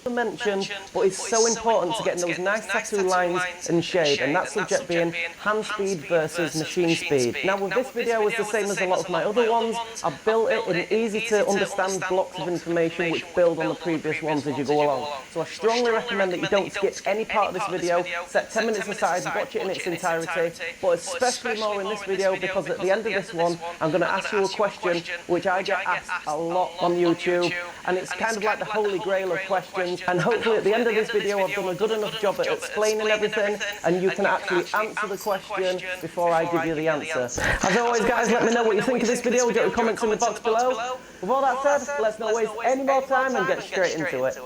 mention, but it's so important to getting those nice tattoo lines and shade, and that subject being hand speed versus machine speed. Now with this video, it's the same as a lot of my other ones. I've built it in easy to understand blocks of information which build on the previous ones as you go along. So I strongly recommend that you don't skip any part of this video. Set 10 minutes aside, watch it in its entirety, but especially more in this video because at the end of this one, I'm going to ask you a question which I get asked a lot on YouTube, and it's kind of like the holy grail of questions. And hopefully at the end of this video I've done a good enough job at explaining everything and you can actually answer the question before I give you the answer. As always guys, let me know what you think of this video, get your comments in the box below. With all that said, let's not waste any more time and get straight into it.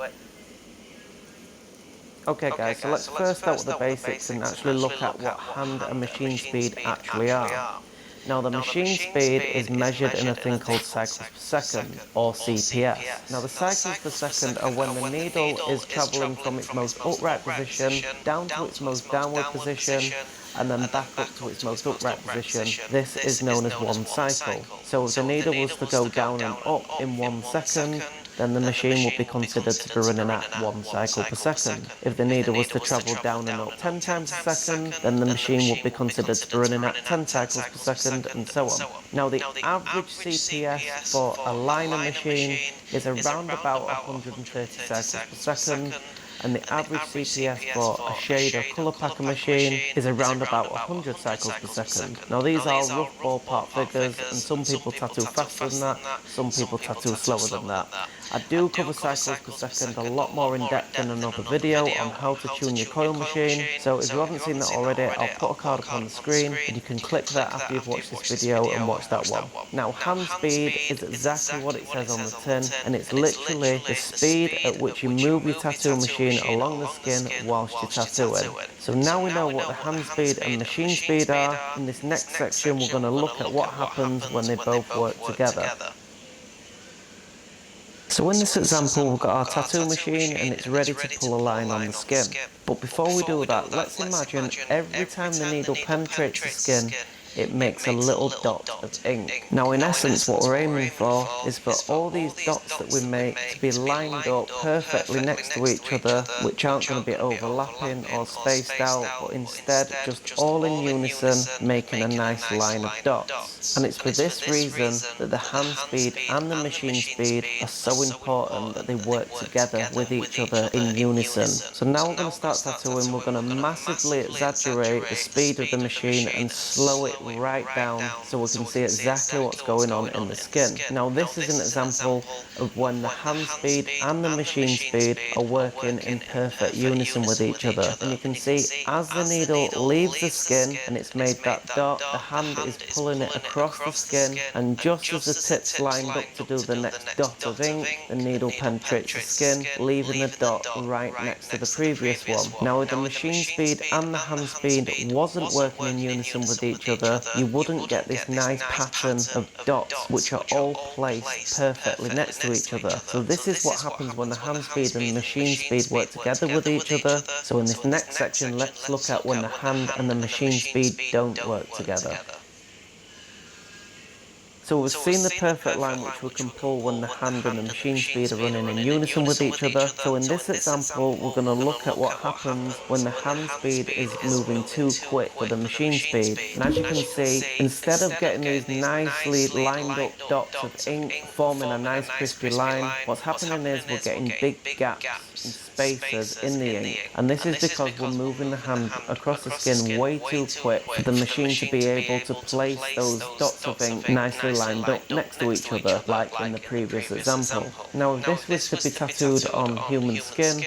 Okay guys, so let's first start with the basics and actually look at what hand and machine speed actually are. Now the machine speed is measured in a thing called cycles per second, or CPS. Now the cycles per second are when the needle is travelling from its most upright position down to its most downward position and then back up to its most upright position. This is known as one cycle. So if the needle was to go down and up in 1 second, then the machine would be considered to be running at 1 cycle per second. If the needle was to travel down and up 10 times a second, then the machine would be considered to be running at 10 cycles per second, and so on. Now the average CPS for a liner machine is around about 130 cycles per second, and the average CPS for a shade or colour packer machine is around about 100 cycles per second. Now these are rough ballpark figures, and some people tattoo faster than that, some people tattoo slower than that. I do cover cycles per second a lot more in depth in another video on how to tune your coil machine, so if you haven't seen that already, I'll put a card up on the screen and you can click that after you've watched this video and watch that one. Now hand speed is exactly what it says on the tin, and it's literally the speed at which you move your tattoo machine along the skin whilst you're tattooing. So now we know what the hand speed and machine speed are. In this next section we're going to look at what happens when they both work together. So in this example we've got our tattoo machine and it's ready to pull a line on the skin. But before we do that, let's imagine every time the needle penetrates the skin, it makes a little dot of ink. Now in essence what we're aiming for is for all these dots that we make to be lined up perfectly next to each other, which aren't going to be overlapping or spaced out, but instead just all in unison making a nice line of dots. And it's for this reason that the hand speed and the machine speed are so important, that they work together with each other in unison. So now we're going to start tattooing. We're going to massively exaggerate the speed of the machine and slow it right down so we can see exactly what's going on in the skin. Now this is an example of when the hand speed and the machine speed are working in perfect unison with each other. And you can see as the needle leaves the skin and it's made that dot, the hand is pulling it across the skin, and just as the tip's lined up to do the next dot of ink, the needle penetrates the skin, leaving the dot right next to the previous one. Now if the machine speed and the hand speed wasn't working in unison with each other, you wouldn't get this nice pattern of dots which are all placed perfectly next to each other. So this is what happens when the hand speed and the machine speed work together with each other. So in this next section, let's look at when the hand and the machine speed don't work together. So we've seen the perfect line which we can pull when the hand and the machine speed are running in unison with each other. So in this example we're going to look at what happens when the hand speed is moving too quick for the machine speed. And as you can see, instead of getting these nicely lined up dots of ink forming a nice crispy line, what's happening is we're getting big gaps and spaces in the ink. And this is because we're moving the hand across the skin way too quick for the machine to be able to place those dots of ink nicely lined up next to each other, like in the previous example. Now if this was to be tattooed on human skin,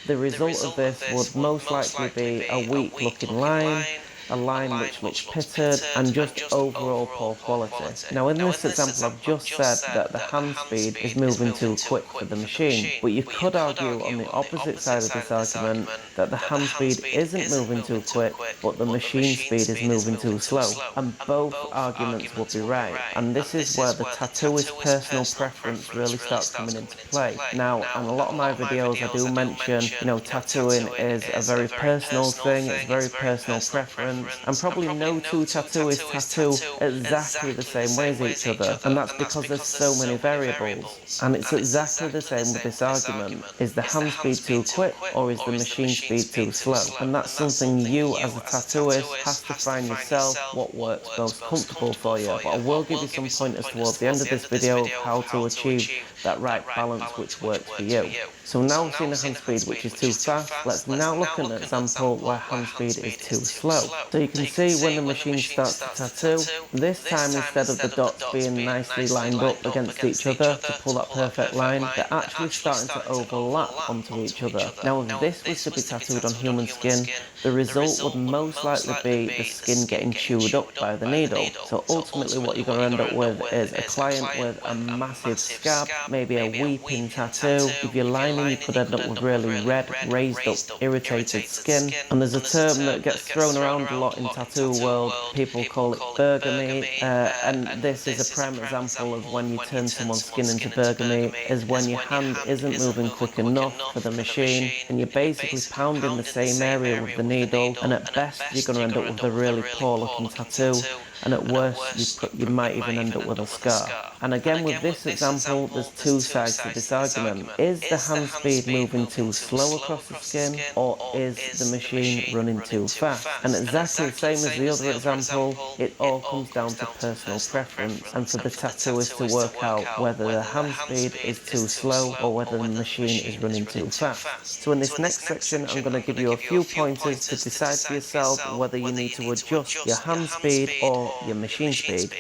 the result of this would most likely be a weak looking line, a line which looks pitted, and just overall poor quality. Now in this example I've just said that the hand speed is moving too quick for the machine, but you could argue on the opposite side of this argument that the hand speed isn't moving too quick, but the machine speed is moving too slow, and both arguments would be right. And this is where the tattooist's personal preference really starts coming into play. Now in a lot of my videos I do mention, tattooing is a very personal thing, it's very personal preference, difference, and probably no two tattooists tattoo exactly the same way as each other, and that's because there's so many variables. And it's exactly the same with this argument. Is the hand speed too quick, or is the machine speed too slow? And that's something you as a tattooist has to find yourself what works most comfortable for you. But I will give you some pointers towards the end of this video of how to achieve that right balance which works for you. So now we've seen a hand speed which is too fast, let's now look at an example where hand speed is too slow. So you can see when the machine starts to tattoo, this time instead of the dots being nicely lined up against each other to pull that perfect line, they're actually starting to overlap onto each other. Now if this was to be tattooed on human skin, the result would most likely be the skin getting chewed up by the needle. So ultimately what you're going to end up with is a client with a massive scab, maybe a weeping tattoo. If you're lining, you could end up with really red, raised up, irritated skin. And there's a term that gets thrown around a lot in tattoo world, people call it burger meat, and this is a prime example of when you turn someone's skin into burger meat, is when your hand isn't moving quick enough for the machine, and you're basically pounding the same area with the needle, and at best you're going to end up with a really poor looking tattoo, and at worst you might even end up with a scar. And again with this example, there's two sides to this argument. Is the hand speed moving too slow across the skin, or is the machine running too fast? And exactly the same as the other example, it all comes down to personal preference, and for the tattooist to work out whether the hand speed is too slow or whether the machine is running too fast. So in this next section I'm going to give you a few pointers to decide for yourself whether you need to adjust your hand speed or your machine speed.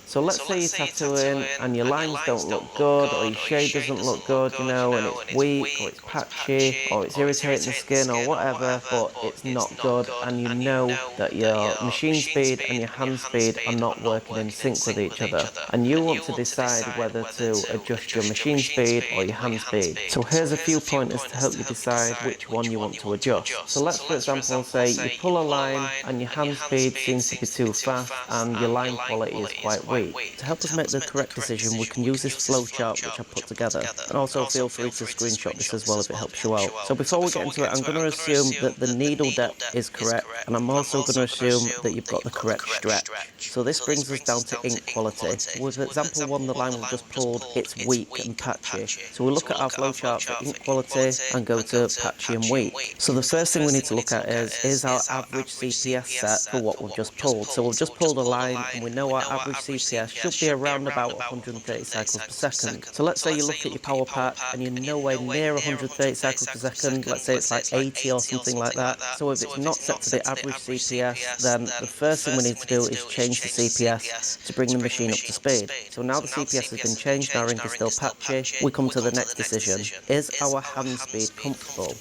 So let's say you're tattooing and your lines don't look good, or your shade doesn't look good, you know, and it's weak, or it's patchy, or it's irritating the skin, or whatever, but it's not good, and you know that your machine speed and your hand speed are not working in sync with each other, and you want to decide whether to adjust your machine speed or your hand speed. So here's a few pointers to help you decide which one you want to adjust. So let's for example say you pull a line and your hand speed seems to be too fast and your line quality is quite weak. To help us make the correct decision, we can use this flowchart which I put together, and also feel free to screenshot this as well if it helps you out. So before we get into it, I'm going to assume that the needle depth is correct, and I'm also going to assume that you've got the correct stretch. So this brings us down to ink quality. With example 1, the line we've just pulled, it's weak and patchy. So we'll look at our flowchart for ink quality and go to patchy and weak. So the first thing we need to look at is our average CPS set for what we've just pulled. So we've just pulled a line and we know our average CPS should be around about 130 cycles per second. So let's say you look at your power patch and you're nowhere near 130 cycles per second, let's say it's like 80 or something like that. So if it's not set to the average CPS, then the first thing we need to do is change the CPS to bring the machine up to speed. So now the CPS has been changed and our ink is still patchy, we come to the next decision. Is our hand speed comfortable?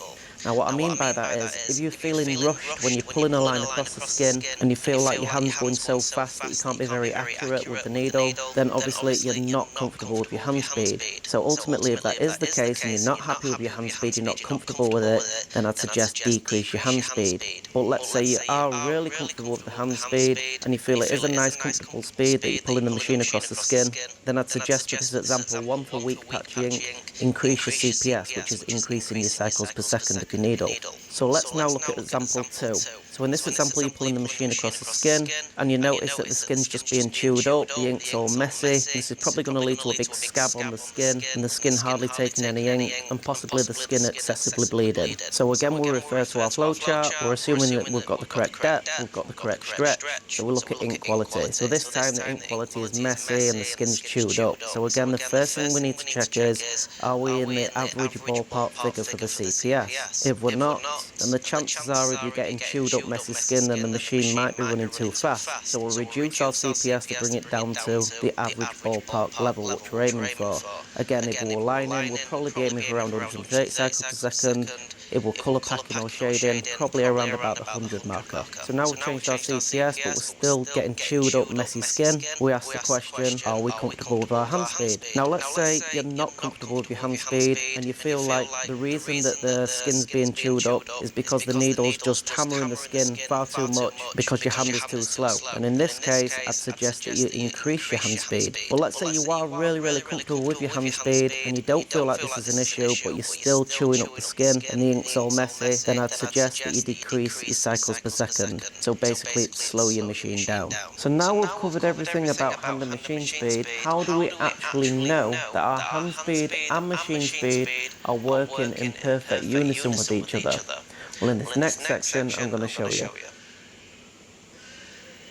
Now what I mean by that is, if you're feeling rushed when you're pulling a line across the skin and you feel like your hand's going so fast that you can't be very accurate with the needle, then obviously you're not comfortable with your hand speed. So ultimately if that is the case and you're not happy with your hand speed, you're not comfortable with it, then I'd suggest decrease your hand speed. But let's say you are really comfortable with the hand speed and you feel it is a nice comfortable speed that you're pulling the machine across the skin, then I'd suggest for this example 1 for weak patchy ink, increase your CPS, which is increasing your cycles per second of your needle. So let's now look at example 2. So in this example you're pulling the machine across the skin and you notice that the skin's just being chewed up, the ink's all messy. This is probably going to lead to a big scab on the skin and the skin hardly taking any ink and possibly the skin excessively bleeding. So again we'll refer to our flowchart, we're assuming that we've got the correct depth, we've got the correct stretch, so we'll look at ink quality. So this time the ink quality is messy and the skin's chewed up. So again the first thing we need to check is, are we in the average ballpark figure for the CPS? If we're not, then the chances are if you're getting chewed up messy skin then the machine might be running too fast. So we'll reduce our CPS to bring it down to the average ballpark level which we're aiming for. Again, if we were lining, we'll probably be aiming for around 130 cycles per second. If we're colour packing or shading, probably around about the 100 marker. So now we've changed our CPS, but we're still getting chewed up messy skin. We ask the question, are we comfortable with our hand speed? Now let's say you're not comfortable with your hand speed and you feel like the reason that the skin's being chewed up is because the needle's just hammering the skin far too much because your hand is too slow. And in this case, I'd suggest that you increase your hand speed. But let's say you are really comfortable with your hand speed and you don't feel like this is an issue, but you're still chewing up the skin and the ink ink's all messy, then I'd suggest that you decrease your cycles per second. So basically slow your machine down. So now we've covered everything about hand and machine speed. How do we actually know that our hand speed and machine speed are working in perfect unison with each other? Well, in this next section, I'm going to show you.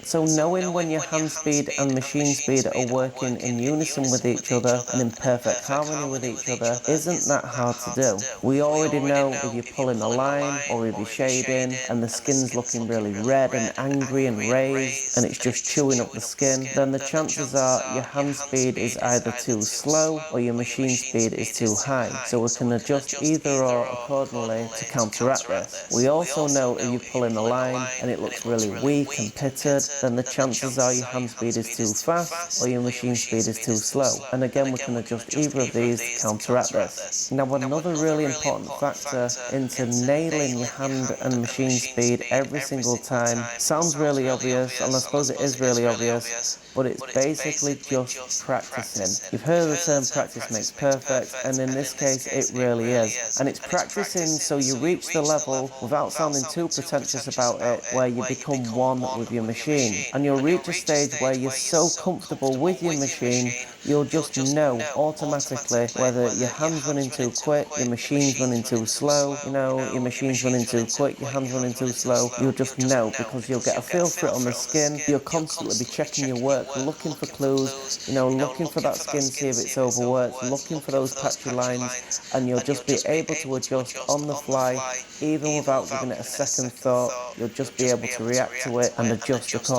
So knowing when your hand speed and machine speed are working in unison with each other and in perfect harmony with each other isn't that hard to do. We already know if you're pulling a line or if you're shading and the skin's looking really red and angry and raised and it's just chewing up the skin, then the chances are your hand speed is either too slow or your machine speed is too high. So we can adjust either or accordingly to counteract this. We also know if you're pulling a line and it looks really weak and pitted, then the chances are your hand speed is too fast or your machine speed is too slow. And again, we can adjust either of these to counteract this. Now, another really important factor into nailing your hand and machine speed every single time sounds really obvious, and I suppose it is really obvious, but it's basically just practicing. You've heard the term practice makes perfect, and in this case it really is. And it's practicing so you reach the level, without sounding too pretentious about it, where you become one with your machine. And you'll reach a stage where you're so comfortable with your machine, you'll just know automatically whether your hand's running too quick, your machine's running too slow, your machine's running too quick, your hand's running too slow. You'll just know because you'll get a feel for it on the skin. You'll constantly be checking your work, looking for clues, looking for that skin, see if it's overworked, looking for those patchy lines, and you'll just be able to adjust on the fly, even without giving it a second thought. You'll just be able to react to it and adjust accordingly.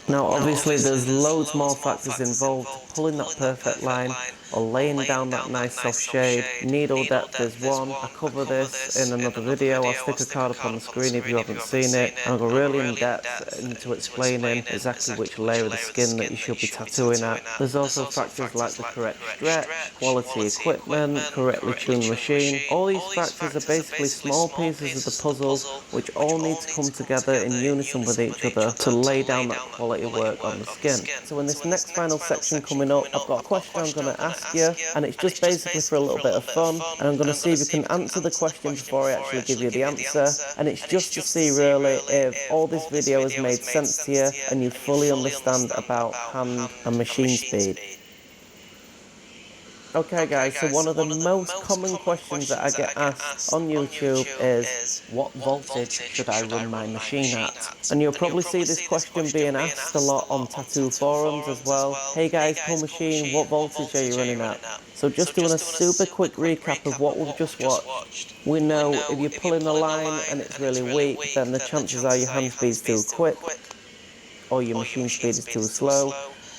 Now obviously there's loads more factors involved to pulling that perfect line or laying down that nice soft shade. Needle depth is one. I cover this in another video. I'll stick a card up on the screen if you haven't seen it, and I'll go really in depth into explaining exactly which layer of the skin that you should be tattooing at. There's also factors like the correct stretch, quality equipment, correctly tuned machine. All these factors are basically small pieces of the puzzle which all need to come together in unison with each other to lay down that quality work on the skin. So in this next final section coming up, I've got a question I'm going to ask you, and it's just basically for a little bit of fun, and I'm going to see if you can answer the question before I actually give you the answer, and it's just to see really if all this video has made sense to you and you fully understand about hand and machine speed. Okay guys, so one of the most common questions that I get asked on YouTube is, what voltage should I run my machine at? And you'll probably see this question being asked a lot on tattoo forums as well. Hey guys, pull machine, what voltage are you running at? So just doing a super quick recap of what we've just watched. We know if you're pulling a line and it's really weak, then the chances are your hand speed is too quick or your machine speed is too slow.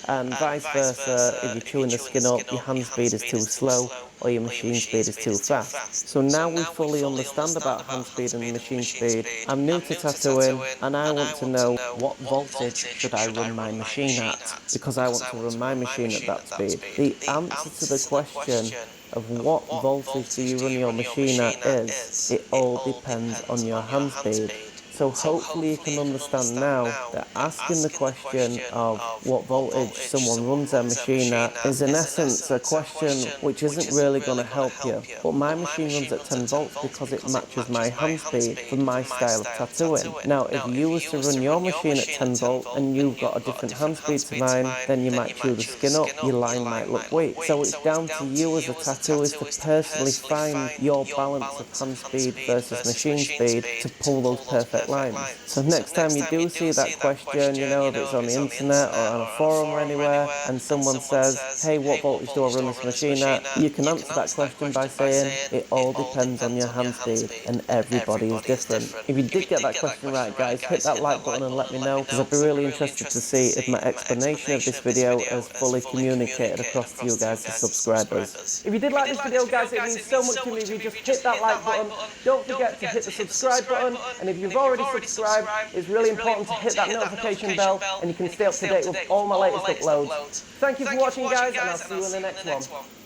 And vice versa, if you're chewing the skin up, your hand speed is too slow or your machine speed is too fast. So now we fully understand about hand speed and machine speed. I'm new to tattooing and I want to know what voltage should I run my machine at, because I want to run my machine at that speed. The answer to the question of what voltage do you run your machine at is, it all depends on your hand speed. So hopefully you can understand now that asking the question of what voltage someone runs their machine at is in essence a question which isn't really going to help you. But my machine runs at 10 volts because it matches my hand speed for my style of tattooing. Now if you was to run your machine at 10 volts and you've got a different hand speed to mine, then you might chew the skin up, your line might look weak. So it's down to you as a tattooist to personally find your balance of hand speed versus machine speed to pull those perfect lines. So next time you do see that question, if it's on the internet or on a forum or anywhere, and someone says, hey, what voltage do I run this machine at? You can answer that question by saying, it all depends on your hand speed, and everybody is different. If you did get that question right, guys, hit that like button and let me know, because I'd be really interested to see if my explanation of this video has fully communicated across to you guys, the subscribers. If you did like this video, guys, it means so much to me if you just hit that like button. Don't forget to hit the subscribe button, and if you've already subscribed, it's really important to hit that notification bell and you can stay up to date with all my latest uploads. Thank you for watching, guys, and I'll see you in the next one.